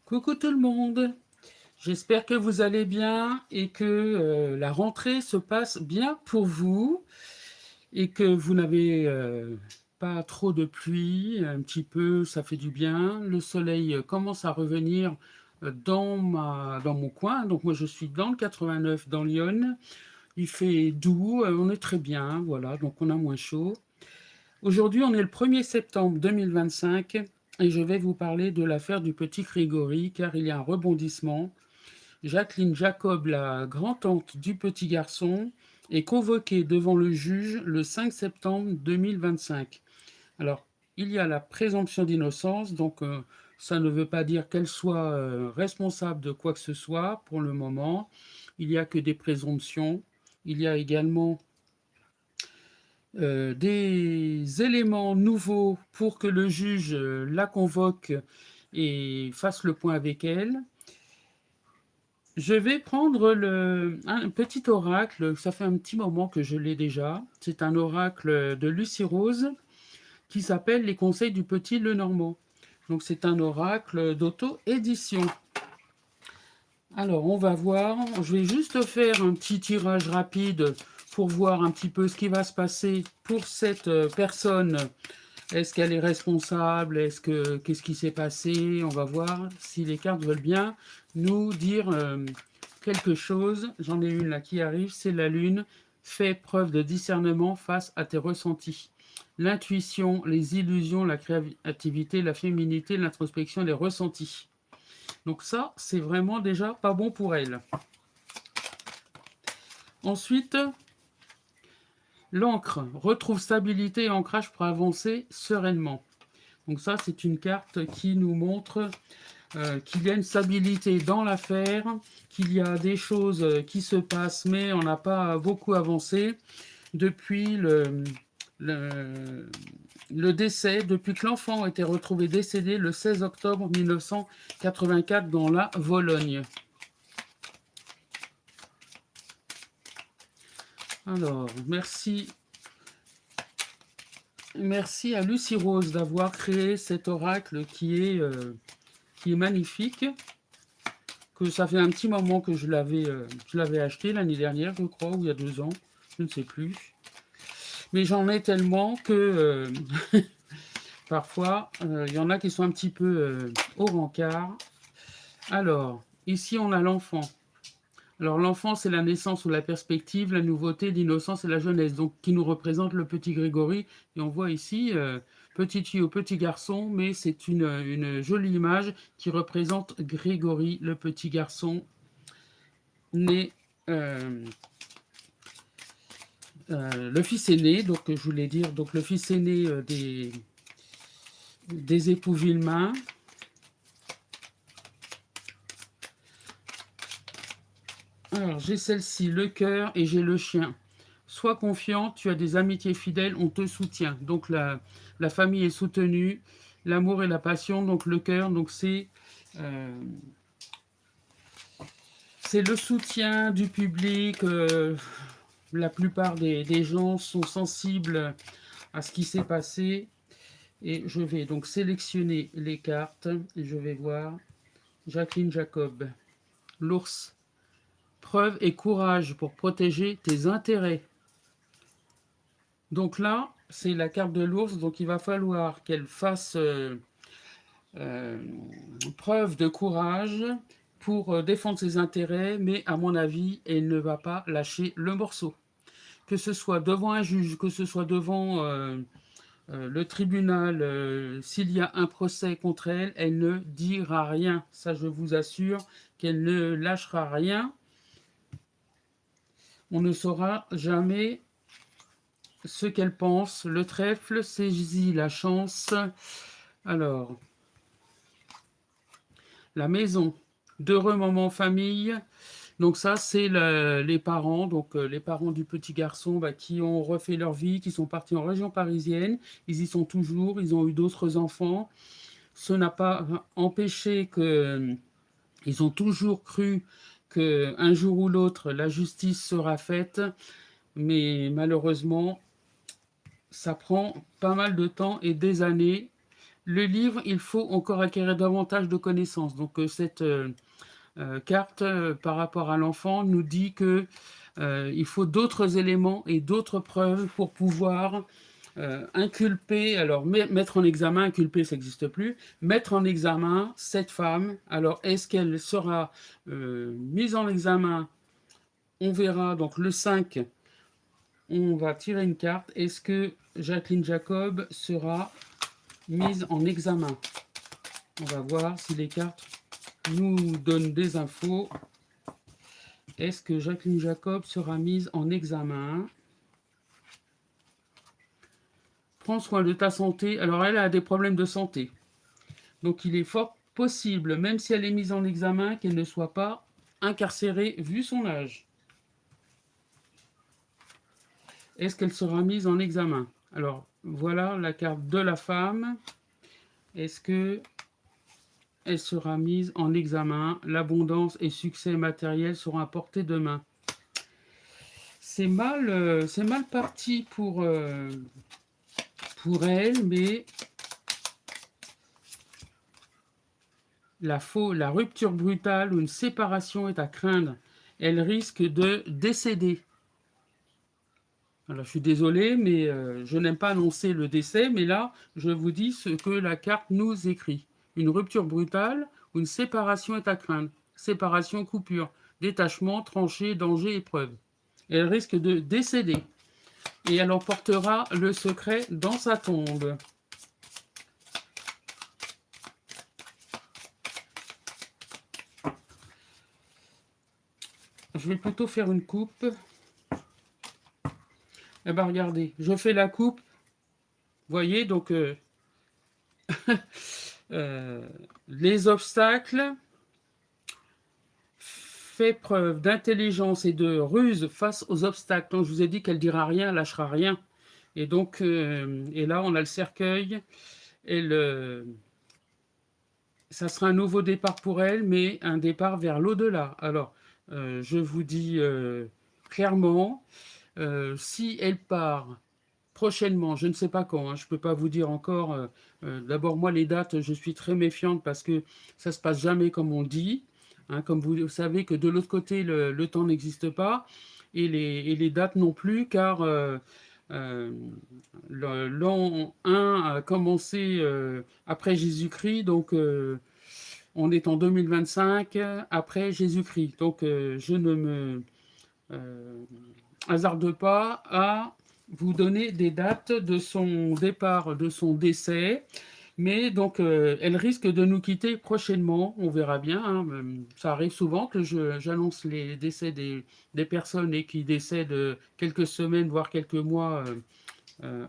Coucou tout le monde, j'espère que vous allez bien et que la rentrée se passe bien pour vous et que vous n'avez pas trop de pluie, un petit peu, ça fait du bien. Le soleil commence à revenir dans mon coin, donc moi je suis dans le 89, dans Lyon. Il fait doux, on est très bien, voilà, donc on a moins chaud. Aujourd'hui, on est le 1er septembre 2025 et je vais vous parler de l'affaire du petit Grégory car il y a un rebondissement. Jacqueline Jacob, la grand-tante du petit garçon, est convoquée devant le juge le 5 septembre 2025. Alors, il y a la présomption d'innocence, donc ça ne veut pas dire qu'elle soit responsable de quoi que ce soit pour le moment. Il n'y a que des présomptions. Il y a également des éléments nouveaux pour que le juge la convoque et fasse le point avec elle. Je vais prendre un petit oracle, ça fait un petit moment que je l'ai déjà. C'est un oracle de Lucie Rose qui s'appelle Les conseils du petit Lenormand. Donc c'est un oracle d'auto-édition. Alors on va voir, je vais juste faire un petit tirage rapide pour voir un petit peu ce qui va se passer pour cette personne. Est-ce qu'elle est responsable? Qu'est-ce qui s'est passé? On va voir si les cartes veulent bien nous dire quelque chose. J'en ai une là qui arrive, c'est la lune. Fais preuve de discernement face à tes ressentis. L'intuition, les illusions, la créativité, la féminité, l'introspection, les ressentis. Donc ça, c'est vraiment déjà pas bon pour elle. Ensuite, l'encre retrouve stabilité et ancrage pour avancer sereinement. Donc ça, c'est une carte qui nous montre qu'il y a une stabilité dans l'affaire, qu'il y a des choses qui se passent, mais on n'a pas beaucoup avancé depuis le décès, depuis que l'enfant a été retrouvé décédé le 16 octobre 1984 dans la Vologne. Alors, merci à Lucie Rose d'avoir créé cet oracle qui est magnifique. Que ça fait un petit moment que je l'avais acheté l'année dernière, je crois, ou il y a 2 ans, je ne sais plus. Mais j'en ai tellement que parfois, il y en a qui sont un petit peu au rencard. Alors, ici, on a l'enfant. Alors, l'enfant, c'est la naissance ou la perspective, la nouveauté, l'innocence et la jeunesse, donc qui nous représente le petit Grégory. Et on voit ici, petite fille ou petit garçon, mais c'est une jolie image qui représente Grégory, le petit garçon, né, le fils aîné, donc je voulais dire, donc le fils aîné des époux Villemain. Alors, j'ai celle-ci, le cœur, et j'ai le chien. Sois confiant, tu as des amitiés fidèles, on te soutient. Donc, la famille est soutenue, l'amour et la passion, donc le cœur, donc c'est le soutien du public. La plupart des gens sont sensibles à ce qui s'est passé. Et je vais donc sélectionner les cartes, et je vais voir Jacqueline Jacob. L'ours. Preuve et courage pour protéger tes intérêts. Donc là, c'est la carte de l'ours, donc il va falloir qu'elle fasse preuve de courage pour défendre ses intérêts, mais à mon avis, elle ne va pas lâcher le morceau. Que ce soit devant un juge, que ce soit devant le tribunal, s'il y a un procès contre elle, elle ne dira rien. Ça, je vous assure qu'elle ne lâchera rien. On ne saura jamais ce qu'elle pense. Le trèfle saisit la chance. Alors, la maison, d'heureux moments famille. Donc ça, c'est les parents, donc les parents du petit garçon qui ont refait leur vie, qui sont partis en région parisienne. Ils y sont toujours, ils ont eu d'autres enfants. Ce n'a pas empêché que... Ils ont toujours cru qu'un jour ou l'autre, la justice sera faite. Mais malheureusement, ça prend pas mal de temps et des années. le livre, il faut encore acquérir davantage de connaissances. Donc cette carte par rapport à l'enfant nous dit que il faut d'autres éléments et d'autres preuves pour pouvoir inculper, alors mettre en examen, inculper ça n'existe plus, mettre en examen cette femme. Alors est-ce qu'elle sera mise en examen? On verra, donc le 5, on va tirer une carte. Est-ce que Jacqueline Jacob sera mise en examen? On va voir si les cartes nous donnent des infos. Est-ce que Jacqueline Jacob sera mise en examen? Prends soin de ta santé. Alors elle a des problèmes de santé. Donc il est fort possible, même si elle est mise en examen, qu'elle ne soit pas incarcérée vu son âge. Est-ce qu'elle sera mise en examen? Alors voilà la carte de la femme. Est-ce que elle sera mise en examen? L'abondance et succès matériel seront à portée de main. C'est mal parti pour elle, mais la rupture brutale ou une séparation est à craindre. Elle risque de décéder. Alors, je suis désolé, mais je n'aime pas annoncer le décès, mais là, je vous dis ce que la carte nous écrit. Une rupture brutale ou une séparation est à craindre. Séparation, coupure, détachement, tranchée, danger, épreuve. Elle risque de décéder. Et elle emportera le secret dans sa tombe. Je vais plutôt faire une coupe. Eh bien, regardez, je fais la coupe. Vous voyez, donc, les obstacles, fait preuve d'intelligence et de ruse face aux obstacles. Donc, je vous ai dit qu'elle dira rien, lâchera rien. Et donc, et là, on a le cercueil. Et ça sera un nouveau départ pour elle, mais un départ vers l'au-delà. Alors, je vous dis clairement, si elle part prochainement, je ne sais pas quand, hein, je ne peux pas vous dire encore. D'abord, moi, les dates, je suis très méfiante parce que ça ne se passe jamais comme on dit. Hein, comme vous savez que de l'autre côté, le temps n'existe pas et les dates non plus, car l'an 1 a commencé après Jésus-Christ, donc on est en 2025 après Jésus-Christ. Donc je ne me hasarde pas à vous donner des dates de son départ, de son décès. Mais donc, elle risque de nous quitter prochainement, on verra bien. Hein. Ça arrive souvent que j'annonce les décès des personnes et qui décèdent quelques semaines, voire quelques mois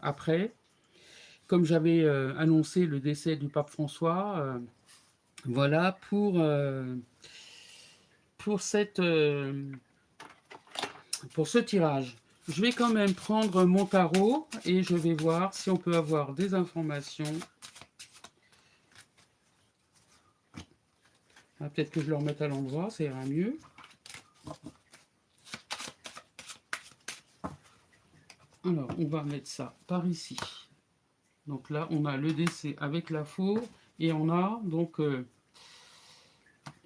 après. Comme j'avais annoncé le décès du pape François, voilà pour ce tirage. Je vais quand même prendre mon tarot et je vais voir si on peut avoir des informations. Ah, peut-être que je le remette à l'endroit, ça ira mieux. Alors, on va mettre ça par ici. Donc là, on a le décès avec la faux et on a donc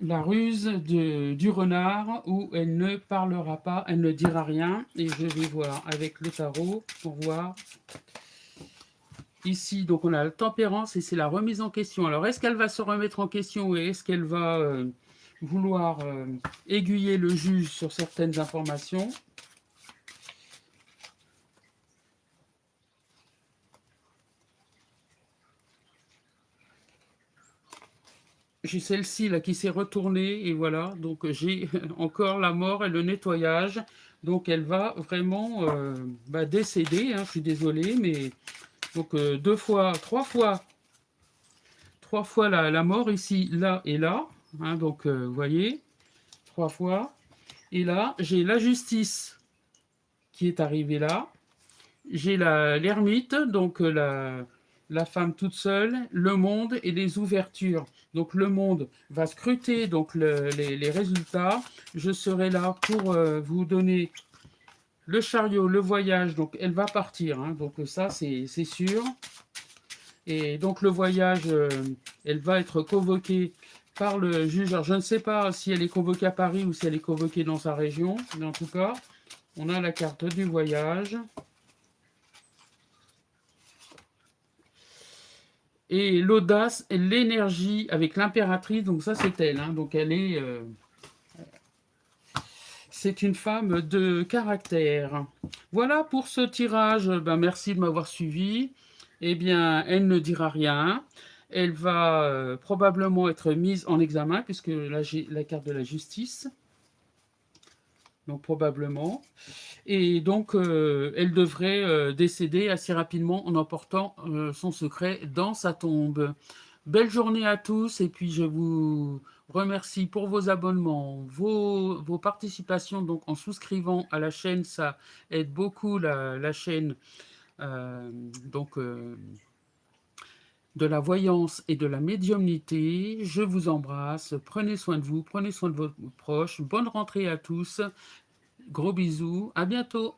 la ruse du renard où elle ne parlera pas, elle ne dira rien. Et je vais voir avec le tarot pour voir. Ici, donc on a la tempérance et c'est la remise en question. Alors, est-ce qu'elle va se remettre en question et est-ce qu'elle va vouloir aiguiller le juge sur certaines informations? J'ai celle-ci là qui s'est retournée et voilà, donc j'ai encore la mort et le nettoyage. Donc elle va vraiment décéder, hein, je suis désolé, mais donc trois fois la mort ici, là et là. Hein, donc vous voyez, 3 fois. Et là, j'ai la justice qui est arrivée là. J'ai l'ermite, donc la femme toute seule, le monde et les ouvertures. Donc le monde va scruter donc les résultats. Je serai là pour vous donner le chariot, le voyage. Donc elle va partir. Hein, donc ça, c'est sûr. Et donc le voyage, elle va être convoquée par le juge. Alors, je ne sais pas si elle est convoquée à Paris ou si elle est convoquée dans sa région, mais en tout cas, on a la carte du voyage. Et l'audace et l'énergie avec l'impératrice, donc ça c'est elle, hein, donc elle est... c'est une femme de caractère. Voilà pour ce tirage. Ben, merci de m'avoir suivi. Eh bien, elle ne dira rien. Elle va probablement être mise en examen, puisque là, j'ai la carte de la justice. Donc, probablement. Et donc, elle devrait décéder assez rapidement en emportant son secret dans sa tombe. Belle journée à tous et puis je vous remercie pour vos abonnements, vos participations donc en souscrivant à la chaîne, ça aide beaucoup la chaîne euh, donc de la voyance et de la médiumnité. Je vous embrasse, prenez soin de vous, prenez soin de vos proches, bonne rentrée à tous, gros bisous, à bientôt.